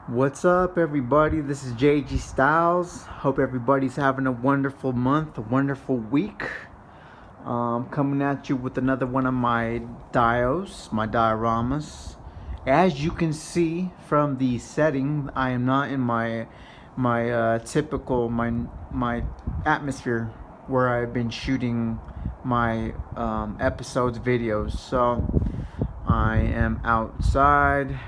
What's up, everybody? This is JG Styles. Hope everybody's having a wonderful month, a wonderful week. Coming at you with another one of my dioramas. As you can see from the setting, I am not in my typical my atmosphere where I've been shooting my episodes videos. So I am outside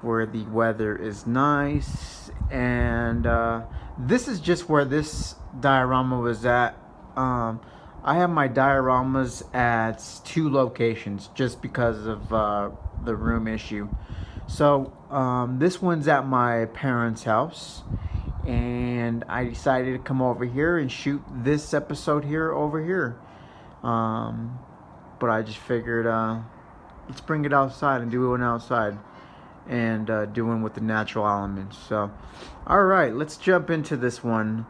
where the weather is nice, and this is just where this diorama was at. I have my dioramas at two locations just because of the room issue. So this one's at my parents' house, and I decided to come over here and shoot this episode here over here. But I just figured let's bring it outside and do it outside and doing with the natural elements. So alright, let's jump into this one.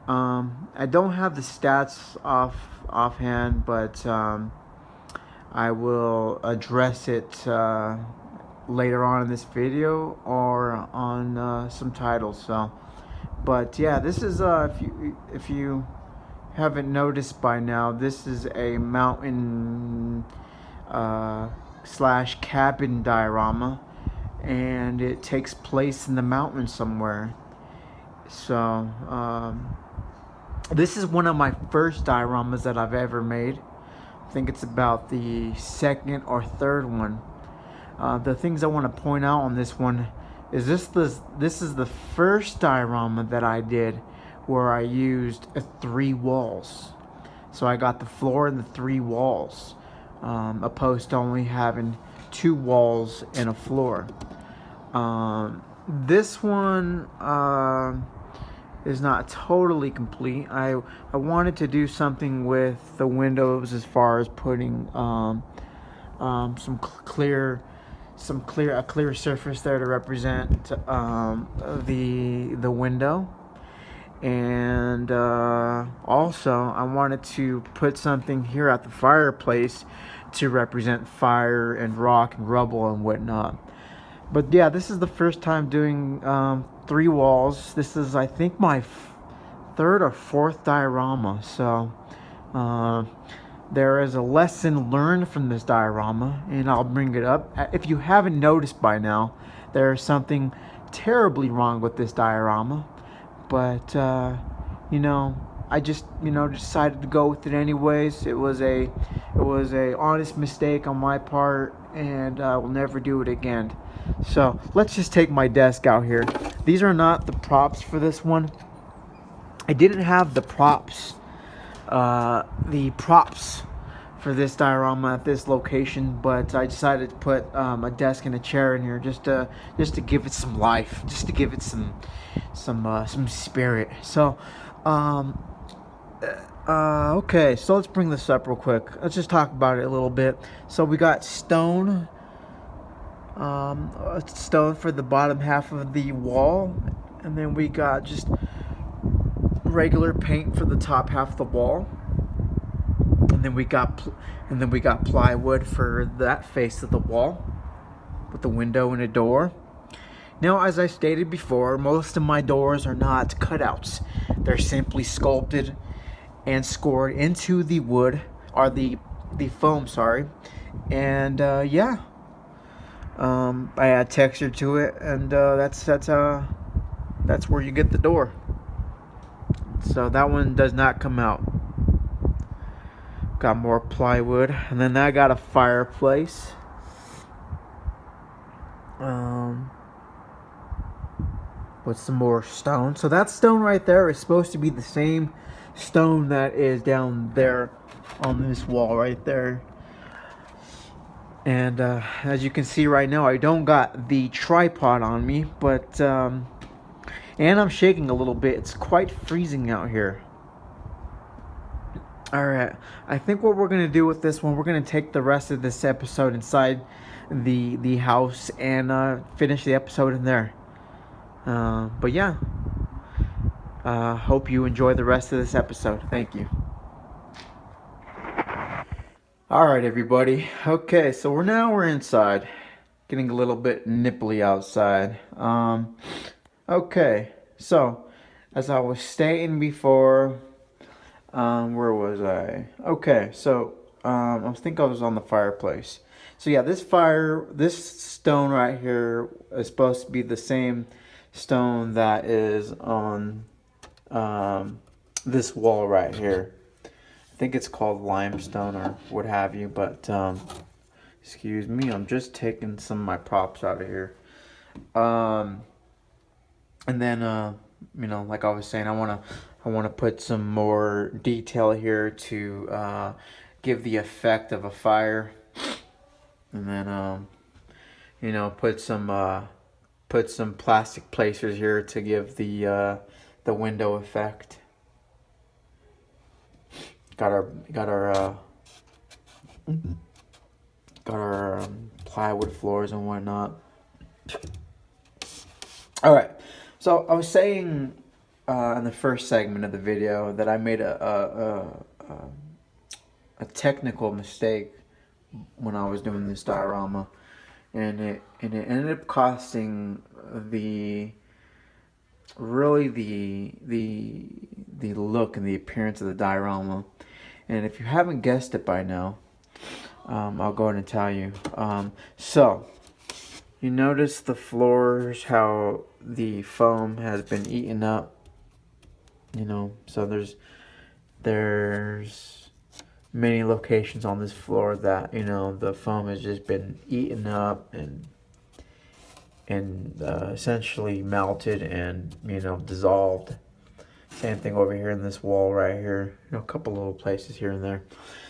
I don't have the stats offhand, but I will address it later on in this video or on some titles. So but yeah, this is if you haven't noticed by now, this is a mountain slash cabin diorama, and it takes place in the mountains somewhere. So this is one of my first dioramas that I've ever made. I think it's about the second or third one. The things I want to point out on this one is this is the first diorama that I did where I used 3 walls. So I got the floor and the 3 walls, opposed to only having 2 walls and a floor. This one is not totally complete. I wanted to do something with the windows as far as putting a clear surface there to represent the window. And also I wanted to put something here at the fireplace to represent fire and rock and rubble and whatnot. But yeah, this is the first time doing 3 walls. This is, I think, my third or fourth diorama. So there is a lesson learned from this diorama, and I'll bring it up. If you haven't noticed by now, there is something terribly wrong with this diorama. But you know, I just decided to go with it anyways. It was a honest mistake on my part, and I will never do it again. So let's just take my desk out here. These are not the props for this one. I didn't have the props for this diorama at this location, but I decided to put a desk and a chair in here just to give it some life, just to give it some spirit. So okay, so let's bring this up real quick. Let's just talk about it a little bit. So we got stone for the bottom half of the wall, and then we got just regular paint for the top half of the wall, and then we got plywood for that face of the wall with the window and a door. Now, as I stated before, most of my doors are not cutouts. They're simply sculpted and scored into the wood, or the foam, sorry. And yeah, I add texture to it, and that's where you get the door. So that one does not come out. Got more plywood, and then I got a fireplace. With some more stone. So that stone right there is supposed to be the same stone that is down there on this wall right there. And as you can see right now, I don't got the tripod on me, but and I'm shaking a little bit. It's quite freezing out here. Alright, I think what we're going to do with this one, we're going to take the rest of this episode inside the house and finish the episode in there. But yeah, hope you enjoy the rest of this episode. Thank you. Alright, everybody. Okay, so we're inside. getting a little bit nipply outside. Okay, so as I was stating before, where was I? Okay, so I think I was on the fireplace. So yeah, this stone right here is supposed to be the same stone that is on this wall right here. I think it's called limestone or what have you, but excuse me, I'm just taking some of my props out of here. And then you know, like I was saying, I wanna put some more detail here to give the effect of a fire, and then you know, put some plastic placers here to give the window effect. Got our plywood floors and whatnot. All right, so I was saying in the first segment of the video that I made a technical mistake when I was doing this diorama, and it ended up costing the look and the appearance of the diorama. And if you haven't guessed it by now, I'll go ahead and tell you. So you notice the floors, how the foam has been eaten up, you know, so there's many locations on this floor that, you know, the foam has just been eaten up and essentially melted and, you know, dissolved. Same thing over here in this wall right here, you know, a couple little places here and there.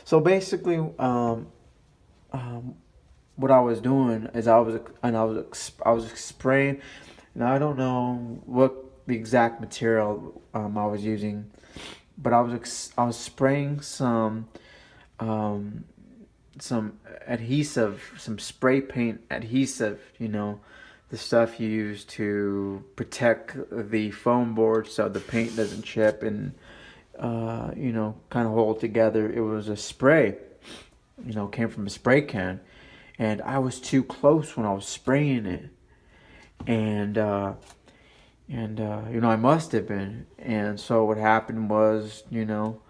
So basically, what I was doing is I was spraying, and I don't know what the exact material I was using, but I was spraying some adhesive, some spray paint adhesive, you know, the stuff you use to protect the foam board so the paint doesn't chip and you know, kind of hold together. It was a spray, you know, came from a spray can, and I was too close when I was spraying it, and you know, I must have been. And so what happened was, you know,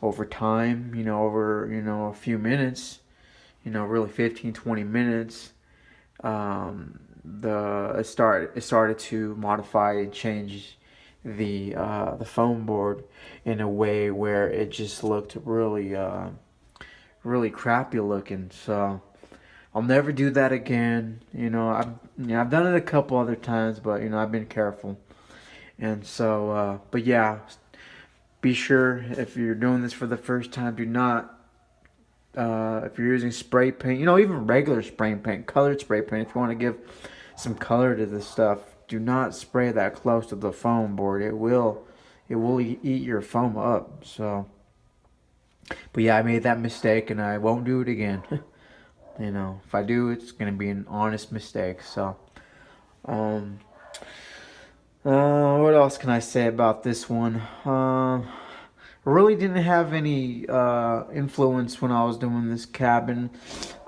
over time, you know, over, you know, a few minutes, you know, really 15-20 minutes, it started to modify and change the foam board in a way where it just looked really crappy looking. So I'll never do that again. You know, I've done it a couple other times, but you know, I've been careful. And so but yeah, be sure, if you're doing this for the first time, do not, if you're using spray paint, you know, even regular spray paint, colored spray paint, if you want to give some color to this stuff, do not spray that close to the foam board. It will eat your foam up. So, but yeah, I made that mistake and I won't do it again. You know, if I do, it's gonna be an honest mistake. So, what else can I say about this one? Really didn't have any influence when I was doing this cabin.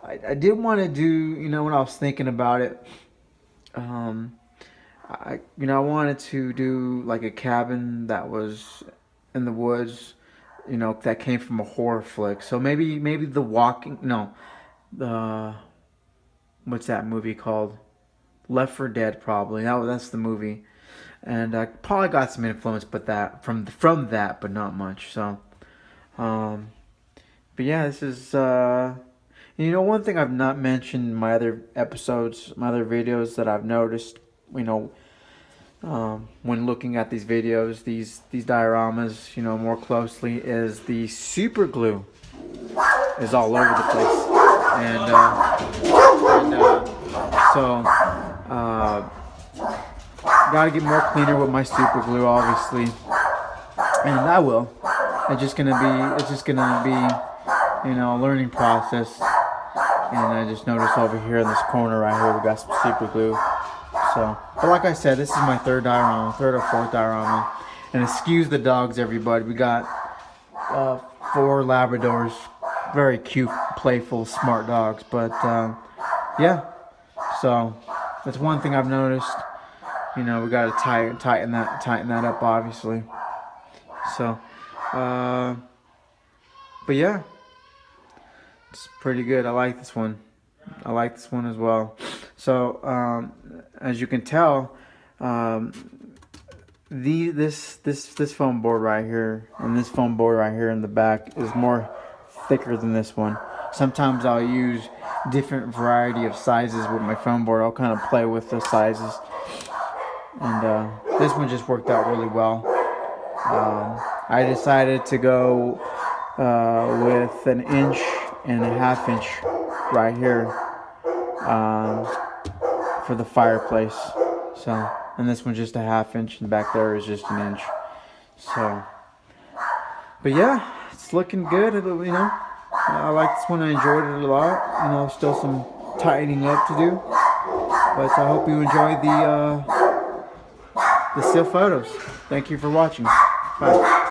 I did want to do, you know, when I was thinking about it, I wanted to do like a cabin that was in the woods, you know, that came from a horror flick. So maybe The Walking, no, what's that movie called? Left 4 Dead, probably. That's the movie. And I probably got some influence, but that from that, but not much. So, but yeah, this is you know, one thing I've not mentioned in my other episodes, my other videos that I've noticed, you know, when looking at these videos, these dioramas, you know, more closely, is the super glue is all over the place, and so gotta get more cleaner with my super glue, obviously, and I will. It's just gonna be, you know, a learning process. And I just noticed over here in this corner right here, we got some super glue. So, but like I said, this is my third or fourth diorama. And excuse the dogs, everybody. We got 4 Labradors, very cute, playful, smart dogs. But yeah, So that's one thing I've noticed. You know, we gotta tighten that up, obviously. So, but yeah, it's pretty good. I like this one. I like this one as well. So, as you can tell, this foam board right here and this foam board right here in the back is more thicker than this one. Sometimes I'll use different variety of sizes with my foam board. I'll kind of play with the sizes, and this one just worked out really well. I decided to go with an 1.5 inch right here for the fireplace. So, and this one's just a 1/2 inch, and back there is just an inch. So, but yeah, it's looking good. You know, I like this one. I enjoyed it a lot. You know, still some tightening up to do, but I hope you enjoyed the still photos. Thank you for watching. Bye.